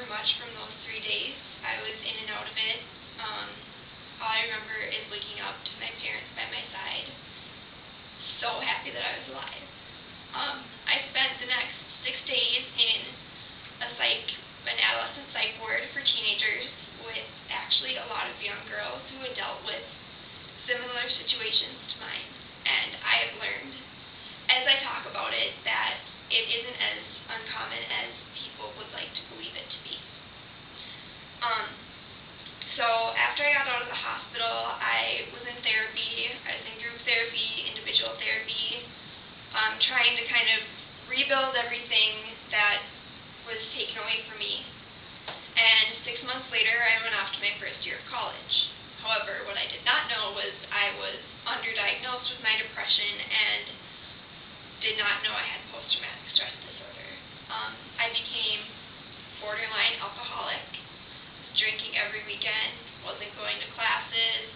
much from those 3 days. I was in and out of it. All I remember is waking up to my parents by my side, so happy that I was alive. I spent the next 6 days in an adolescent psych ward for teenagers with actually a lot of young girls who had dealt with similar situations to mine. And I have learned, as I talk about it, that it isn't as uncommon as people would like to believe it to be. So after I got out of the hospital, I was in therapy. I was in group therapy, individual therapy, trying to kind of rebuild everything that was taken away from me. And 6 months later, I went off to my first year of college. However, what I did not know was I was underdiagnosed with my depression and did not know I had post-traumatic stress disorder. I became borderline alcoholic, drinking every weekend, wasn't going to classes.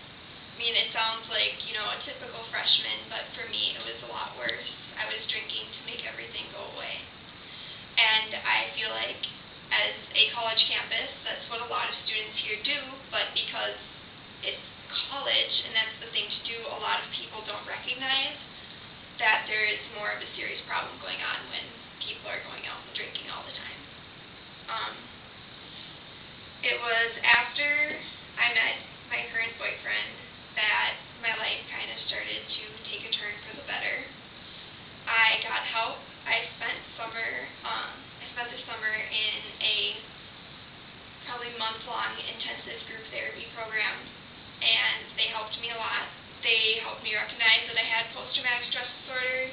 I mean, it sounds like, a typical freshman, but for me, it was a lot worse. I was drinking to make everything go away. And I feel like as a college campus, that's what a lot of students here do, but because it's college and that's the thing to do, a lot of people don't recognize that there is more of a serious problem going on when people are going out and drinking all the time. It was after I met my current boyfriend that my life kind of started to take a turn for the better. I got help. I spent the summer in a probably month-long intensive group therapy program, and they helped me a lot. They helped me recognize that I had post-traumatic stress disorder.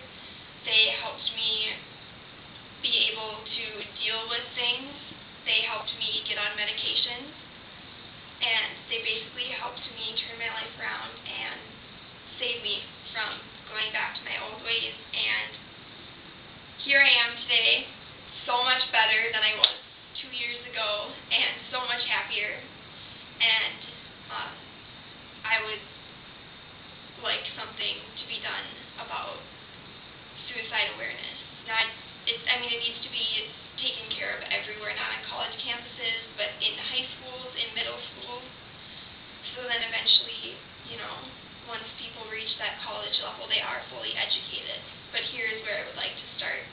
They helped me be able to deal with things. They helped me get on medications, and they basically helped me turn my life around and save me from going back to my old ways. And here I am today, so much better than I was 2 years ago, and so much happier. And I would like something to be done about suicide awareness. It needs to be taken care of everywhere, not on college campuses, but in high schools, in middle schools. So then eventually, once people reach that college level, they are fully educated. But here is where I would like to start.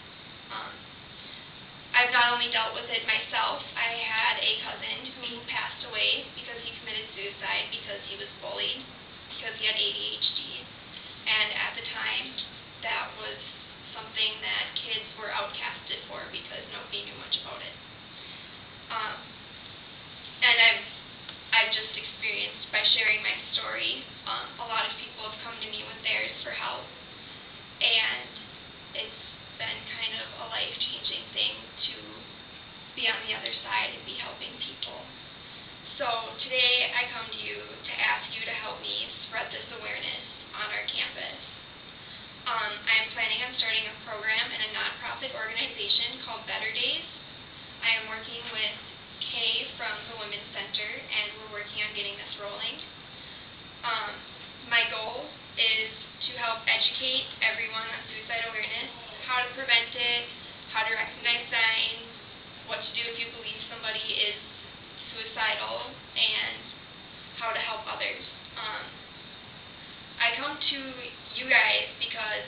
I've not only dealt with it myself. I had a cousin who passed away because he committed suicide because he was bullied, because he had ADHD. And at the time, that was something that kids were outcasted for because nobody knew much about it. And I've just experienced, by sharing my story, a lot of people have come to me with theirs for help, and it's been kind of a life-changing thing to be on the other side and be helping people. So today I come to you to ask you to help me spread this awareness on our campus. I'm planning on starting a program in a nonprofit organization called Better Days. I am working with Kay from the Women's Center, and we're working on getting this rolling. My goal is to help educate everyone on suicide awareness, how to prevent it, how to recognize signs, what to do if you believe somebody is suicidal, and how to help others. I come to you guys because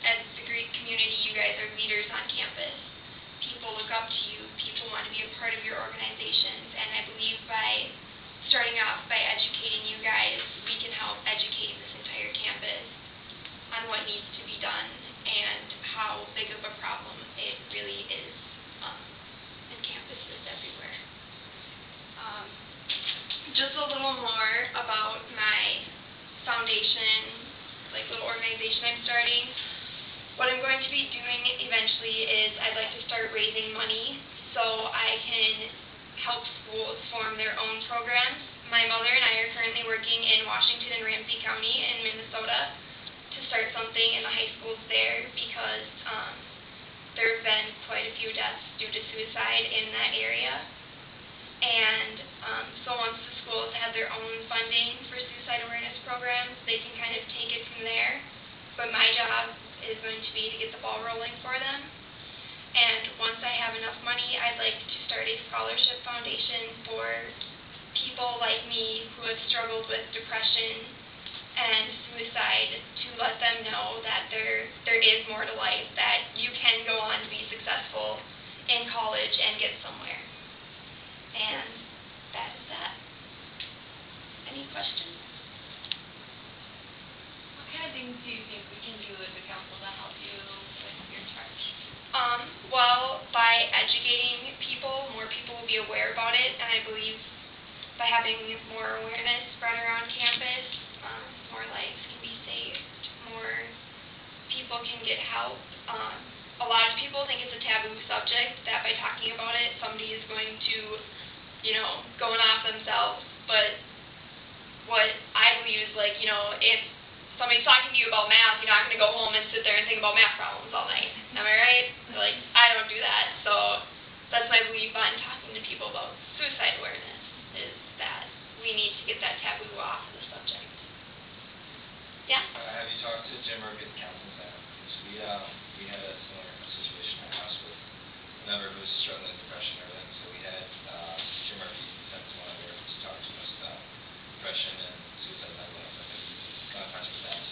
as the Greek community, you guys are leaders on campus. People look up to you. People want to be a part of your organizations, and I believe by starting off by educating you guys, we can help educate this entire campus on what needs to be done and how big of a problem it really is in campuses everywhere. Just a little more about my foundation, little organization I'm starting. What I'm going to be doing eventually is I'd like to start raising money so I can help schools form their own programs. My mother and I are currently working in Washington and Ramsey County in Minnesota to start something in the high schools there because there have been quite a few deaths due to suicide in that area. And so once the schools have their own funding for suicide awareness programs, they can kind of take it from there. But my job is going to be to get the ball rolling for them. And once I have enough money, I'd like to start a scholarship foundation for people like me who have struggled with depression and suicide, to let them know that there is more to life, that you can go on to be successful in college and get somewhere. And that is that. Any questions? What kind of things do you think we can do as a council to help you with your charge? Well, by educating people, more people will be aware about it, and I believe by having more awareness spread around campus, more lives can be saved, more people can get help. A lot of people think it's a taboo subject, that by talking about it, somebody is going to, going off themselves. But what I believe is, if somebody's talking to you about math, you're not going to go home and sit there and think about math problems all night. Am I right? I don't do that. So that's my belief on talking to people about suicide awareness, is that we need to get that taboo off of the subject. Yeah? Have you talked to Jim Murphy at the council staff? Because we had a similar situation at our house with a member who was struggling with depression and everything. So we had Jim Murphy sent someone over to talk to us about depression and suicide mental health. Have you gone in touch with that?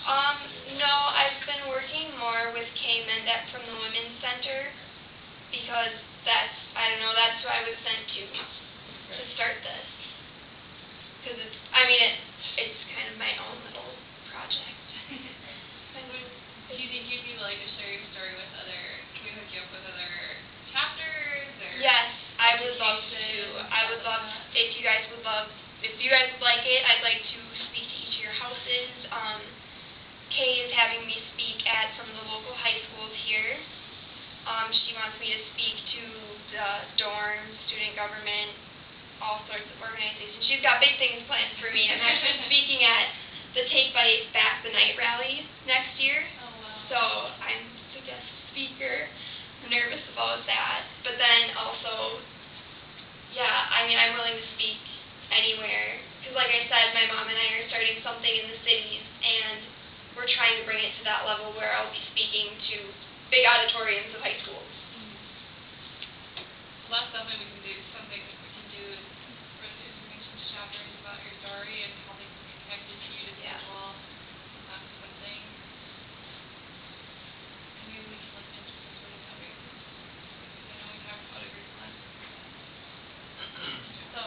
No, I've been working more with Kay Mendet from the Women's Center, because that's who I was sent to start this. Because it's kind of my own little project. Do you think you'd be willing to share your story with can we hook you up with other chapters? Or yes, I would love to. If you guys would like it, I'd like to speak to each of your houses. Kay is having me speak at some of the local high schools here. She wants me to speak to the dorms, student government, all sorts of organizations. She's got big things planned for me. I'm actually speaking at the Take Back the Night rally next year. Oh, wow. So I'm the guest speaker. I'm nervous about that. But then also, I'm willing to speak anywhere. Because like I said, my mom and I are starting something in the cities, and we're trying to bring it to that level where I'll be speaking to big auditoriums of high schools. Well, that's something we can do. Something we can do is spread the information to chapters about your story and how they can be connected to you to people. That's one thing. And maybe we can look into some sort of fundraising. I know we have a group plan. So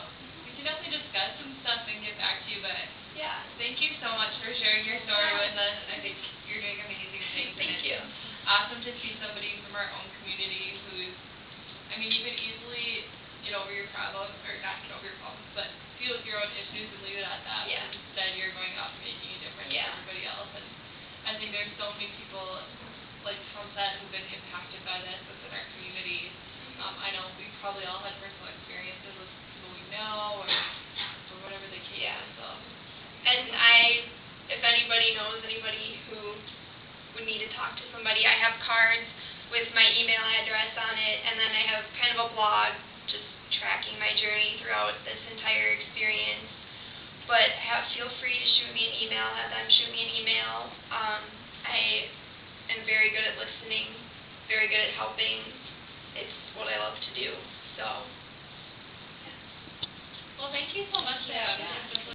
we can definitely discuss some stuff and get back to you, but Yeah. thank you so much for sharing your story with us. I think you're doing amazing things. Thank you. Awesome to see somebody from our own community who's, you could easily get over your problems, or not get over your problems, but deal with your own issues and leave it at that. Yeah. Instead, you're going out and making a difference Yeah. for everybody else. And I think there's so many people, like Tom said, who've been impacted by this within our community. I know we probably all had personal experiences with people we know, or whatever the case is. So. And if anybody knows anybody who would need to talk to somebody, I have cards with my email address on it, and then I have kind of a blog just tracking my journey throughout this entire experience. But feel free to shoot me an email, have them shoot me an email. I am very good at listening, very good at helping. It's what I love to do. So, Well, thank you so much, Sam.